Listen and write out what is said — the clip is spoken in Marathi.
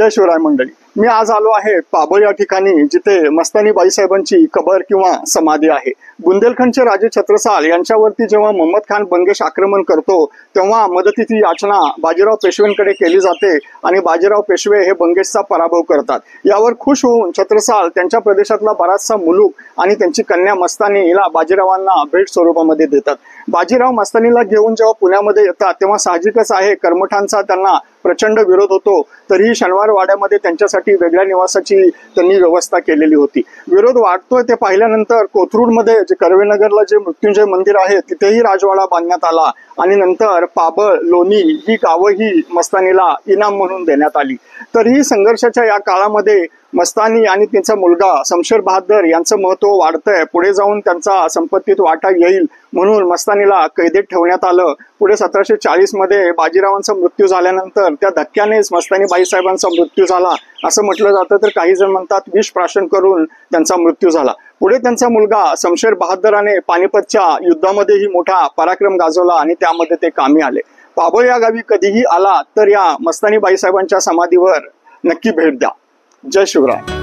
जय शिवराय मंडळी, मी आज आलो आहे पाबळ या ठिकाणी, जिथे मस्तानी बाईसाहेबांची कबर किंवा समाधी आहे। बुंदेलखंडचे राजे छत्रसाल यांच्यावरती जेव्हा मोहम्मद खान बंगेश आक्रमण करतो तेव्हा मदतीची याचना बाजीराव पेशव्यांकडे केली जाते आणि बाजीराव पेशवे हे बंगेशचा पराभव करतात। यावर खुश होऊन छत्रसाल त्यांच्या प्रदेशातला बराचसा मुलूक आणि त्यांची कन्या मस्तानी हिला बाजीरावांना भेट स्वरूपामध्ये देतात। बाजीराव मस्तानीला घेऊन जेव्हा पुण्यामध्ये येतात तेव्हा साहजिकच आहे कर्मठांचा त्यांना प्रचंड विरोध होतो। तरीही शनिवार वाड्यामध्ये त्यांच्यासाठी वेगळ्या निवासाची त्यांनी व्यवस्था केलेली होती। विरोध वाढतोय ते पाहिल्यानंतर कोथरूडमध्ये जे कर्वेनगरला जे मृत्युंजय मंदिर आहे तिथेही राजवाडा बांधण्यात आला आणि नंतर पाबळ, लोणी ही गावही मस्तानीला इनाम म्हणून देण्यात आली। तरीही संघर्षाच्या या काळामध्ये मस्तानी आणि त्यांचा मुलगा शमशेर बहादर यांचं महत्व वाढतंय। पुढे जाऊन त्यांचा संपत्तीत वाटा येईल म्हणून मस्तानीला कैदेत ठेवण्यात आलं। पुढे 1740 मध्ये बाजीरावांचा मृत्यू झाल्यानंतर त्या धक्क्यानेच मस्तानी बाईसाहेबांचा मृत्यू झाला असं म्हटलं जातं, तर काही जण म्हणतात विष प्राशन करून त्यांचा मृत्यू झाला। पुढे त्यांचा मुलगा शमशेर बहादराने पानिपतच्या युद्धामध्येही मोठा पराक्रम गाजवला आणि त्यामध्ये ते कामी आले। पाबळ या गावी कधीही आला तर या मस्तानी बाईसाहेबांच्या समाधीवर नक्की भेट द्या। जय शिवराय।